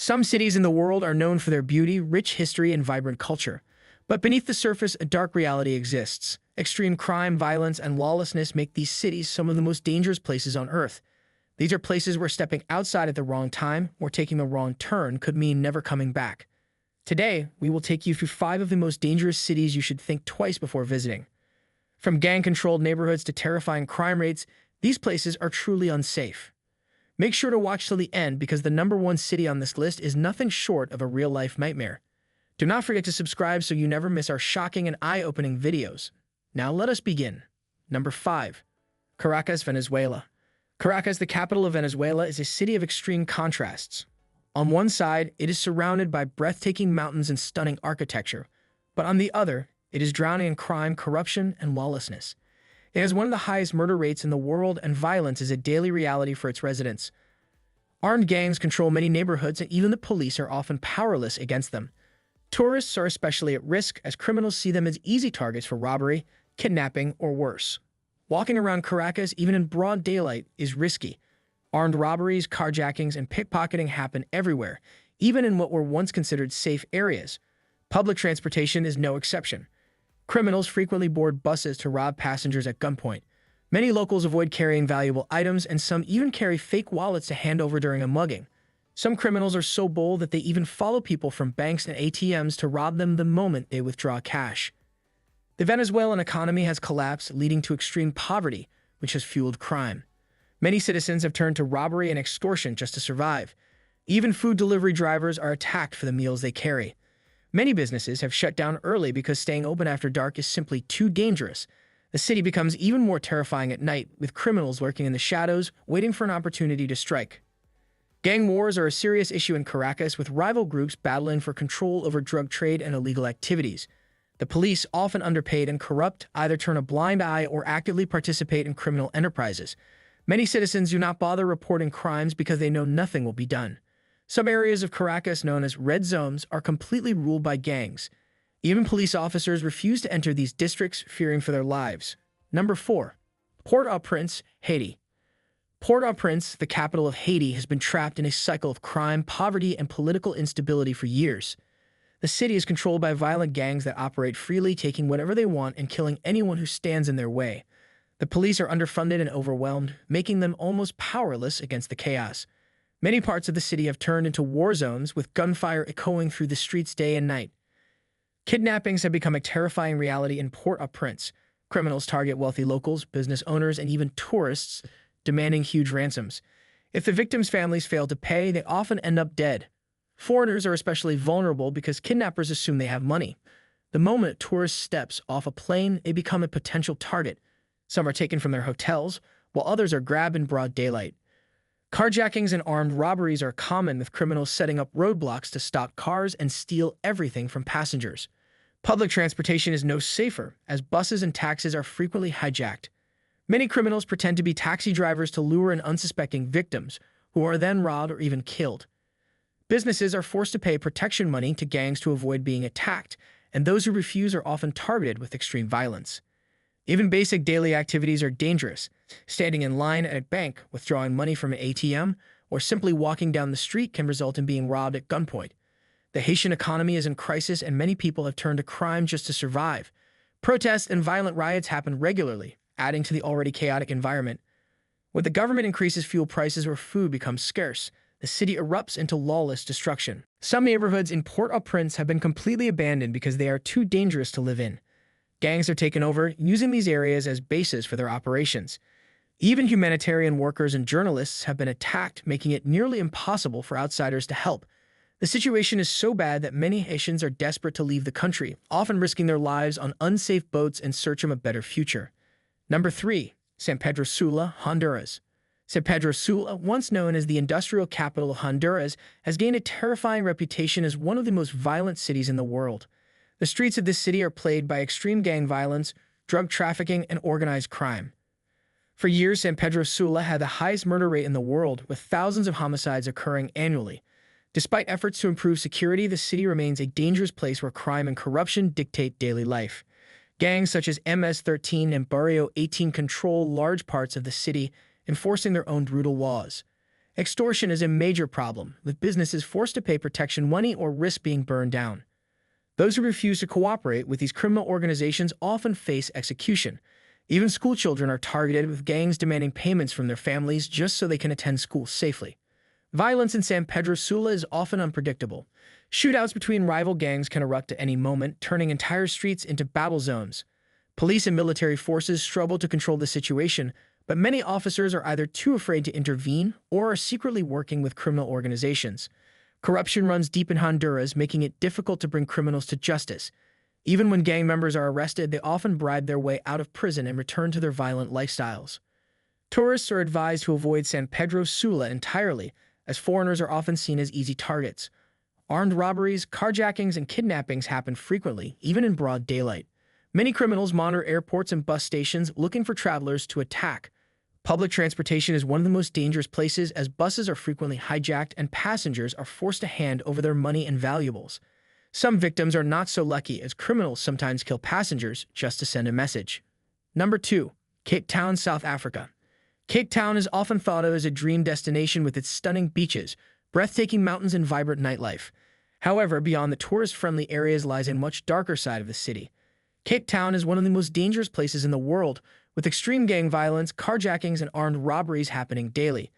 Some cities in the world are known for their beauty, rich history, and vibrant culture. But beneath the surface, a dark reality exists. Extreme crime, violence, and lawlessness make these cities some of the most dangerous places on Earth. These are places where stepping outside at the wrong time or taking the wrong turn could mean never coming back. Today, we will take you through 5 of the most dangerous cities you should think twice before visiting. From gang-controlled neighborhoods to terrifying crime rates, these places are truly unsafe. Make sure to watch till the end because the number 1 city on this list is nothing short of a real-life nightmare. Do not forget to subscribe so you never miss our shocking and eye-opening videos. Now let us begin. Number 5. Caracas, Venezuela. Caracas, the capital of Venezuela, is a city of extreme contrasts. On one side, it is surrounded by breathtaking mountains and stunning architecture, but on the other, it is drowning in crime, corruption, and lawlessness. It has one of the highest murder rates in the world, and violence is a daily reality for its residents. Armed gangs control many neighborhoods, and even the police are often powerless against them. Tourists are especially at risk, as criminals see them as easy targets for robbery, kidnapping, or worse. Walking around Caracas, even in broad daylight, is risky. Armed robberies, carjackings, and pickpocketing happen everywhere, even in what were once considered safe areas. Public transportation is no exception. Criminals frequently board buses to rob passengers at gunpoint. Many locals avoid carrying valuable items, and some even carry fake wallets to hand over during a mugging. Some criminals are so bold that they even follow people from banks and ATMs to rob them the moment they withdraw cash. The Venezuelan economy has collapsed, leading to extreme poverty, which has fueled crime. Many citizens have turned to robbery and extortion just to survive. Even food delivery drivers are attacked for the meals they carry. Many businesses have shut down early because staying open after dark is simply too dangerous. The city becomes even more terrifying at night, with criminals lurking in the shadows, waiting for an opportunity to strike. Gang wars are a serious issue in Caracas, with rival groups battling for control over drug trade and illegal activities. The police, often underpaid and corrupt, either turn a blind eye or actively participate in criminal enterprises. Many citizens do not bother reporting crimes because they know nothing will be done. Some areas of Caracas, known as red zones, are completely ruled by gangs. Even police officers refuse to enter these districts, fearing for their lives. Number 4. Port-au-Prince, Haiti. Port-au-Prince, the capital of Haiti, has been trapped in a cycle of crime, poverty, and political instability for years. The city is controlled by violent gangs that operate freely, taking whatever they want and killing anyone who stands in their way. The police are underfunded and overwhelmed, making them almost powerless against the chaos. Many parts of the city have turned into war zones, with gunfire echoing through the streets day and night. Kidnappings have become a terrifying reality in Port-au-Prince. Criminals target wealthy locals, business owners, and even tourists, demanding huge ransoms. If the victims' families fail to pay, they often end up dead. Foreigners are especially vulnerable because kidnappers assume they have money. The moment a tourist steps off a plane, they become a potential target. Some are taken from their hotels, while others are grabbed in broad daylight. Carjackings and armed robberies are common, with criminals setting up roadblocks to stop cars and steal everything from passengers. Public transportation is no safer, as buses and taxis are frequently hijacked. Many criminals pretend to be taxi drivers to lure in unsuspecting victims, who are then robbed or even killed. Businesses are forced to pay protection money to gangs to avoid being attacked, and those who refuse are often targeted with extreme violence. Even basic daily activities are dangerous. Standing in line at a bank, withdrawing money from an ATM, or simply walking down the street can result in being robbed at gunpoint. The Haitian economy is in crisis, and many people have turned to crime just to survive. Protests and violent riots happen regularly, adding to the already chaotic environment. When the government increases fuel prices or food becomes scarce, the city erupts into lawless destruction. Some neighborhoods in Port-au-Prince have been completely abandoned because they are too dangerous to live in. Gangs are taken over, using these areas as bases for their operations. Even humanitarian workers and journalists have been attacked, making it nearly impossible for outsiders to help. The situation is so bad that many Haitians are desperate to leave the country, often risking their lives on unsafe boats in search of a better future. Number 3. San Pedro Sula, Honduras. San Pedro Sula, once known as the industrial capital of Honduras, has gained a terrifying reputation as one of the most violent cities in the world. The streets of this city are plagued by extreme gang violence, drug trafficking, and organized crime. For years, San Pedro Sula had the highest murder rate in the world, with thousands of homicides occurring annually. Despite efforts to improve security, the city remains a dangerous place where crime and corruption dictate daily life. Gangs such as MS-13 and Barrio 18 control large parts of the city, enforcing their own brutal laws. Extortion is a major problem, with businesses forced to pay protection money or risk being burned down. Those who refuse to cooperate with these criminal organizations often face execution. Even school children are targeted, with gangs demanding payments from their families just so they can attend school safely. Violence in San Pedro Sula is often unpredictable. Shootouts between rival gangs can erupt at any moment, turning entire streets into battle zones. Police and military forces struggle to control the situation, but many officers are either too afraid to intervene or are secretly working with criminal organizations. Corruption runs deep in Honduras, making it difficult to bring criminals to justice. Even when gang members are arrested, they often bribe their way out of prison and return to their violent lifestyles. Tourists are advised to avoid San Pedro Sula entirely, as foreigners are often seen as easy targets. Armed robberies, carjackings, and kidnappings happen frequently, even in broad daylight. Many criminals monitor airports and bus stations, looking for travelers to attack. Public transportation is one of the most dangerous places, as buses are frequently hijacked and passengers are forced to hand over their money and valuables. Some victims are not so lucky, as criminals sometimes kill passengers just to send a message. Number 2. Cape Town, South Africa. Cape Town is often thought of as a dream destination with its stunning beaches, breathtaking mountains, and vibrant nightlife. However, beyond the tourist-friendly areas lies a much darker side of the city. Cape Town is one of the most dangerous places in the world, with extreme gang violence, carjackings, and armed robberies happening daily.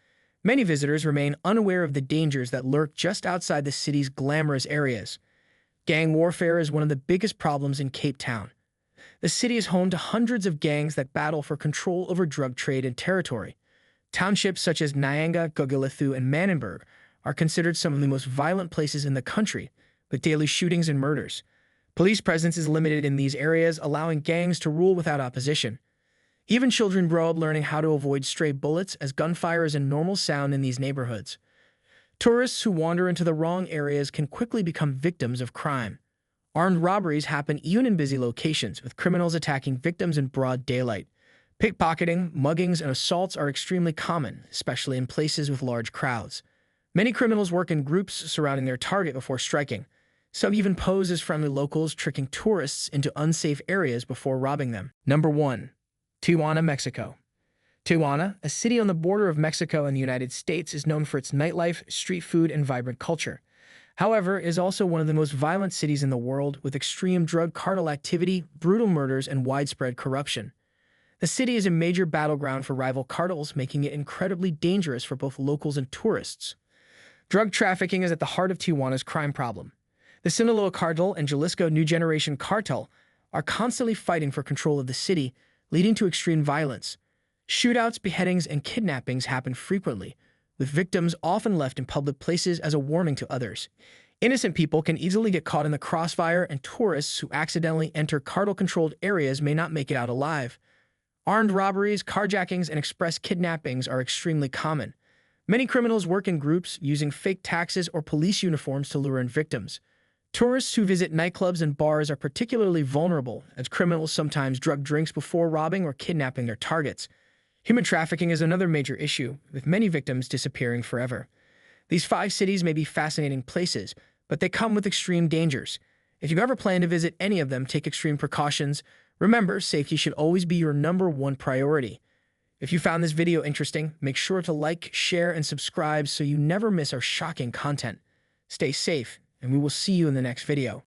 Many visitors remain unaware of the dangers that lurk just outside the city's glamorous areas. Gang warfare is one of the biggest problems in Cape Town. The city is home to hundreds of gangs that battle for control over drug trade and territory. Townships such as Nyanga, Gugulethu, and Manenberg are considered some of the most violent places in the country, with daily shootings and murders. Police presence is limited in these areas, allowing gangs to rule without opposition. Even children grow up learning how to avoid stray bullets, as gunfire is a normal sound in these neighborhoods. Tourists who wander into the wrong areas can quickly become victims of crime. Armed robberies happen even in busy locations, with criminals attacking victims in broad daylight. Pickpocketing, muggings, and assaults are extremely common, especially in places with large crowds. Many criminals work in groups surrounding their target before striking. Some even pose as friendly locals, tricking tourists into unsafe areas before robbing them. Number 1. Tijuana, Mexico. Tijuana, a city on the border of Mexico and the United States, is known for its nightlife, street food, and vibrant culture. However, it is also one of the most violent cities in the world, with extreme drug cartel activity, brutal murders, and widespread corruption. The city is a major battleground for rival cartels, making it incredibly dangerous for both locals and tourists. Drug trafficking is at the heart of Tijuana's crime problem. The Sinaloa cartel and Jalisco New Generation cartel are constantly fighting for control of the city, leading to extreme violence. Shootouts, beheadings, and kidnappings happen frequently, with victims often left in public places as a warning to others. Innocent people can easily get caught in the crossfire, and tourists who accidentally enter cartel-controlled areas may not make it out alive. Armed robberies, carjackings, and express kidnappings are extremely common. Many criminals work in groups, using fake taxes or police uniforms to lure in victims. Tourists who visit nightclubs and bars are particularly vulnerable, as criminals sometimes drug drinks before robbing or kidnapping their targets. Human trafficking is another major issue, with many victims disappearing forever. These 5 cities may be fascinating places, but they come with extreme dangers. If you ever plan to visit any of them, take extreme precautions. Remember, safety should always be your number 1 priority. If you found this video interesting, make sure to like, share, and subscribe so you never miss our shocking content. Stay safe, and we will see you in the next video.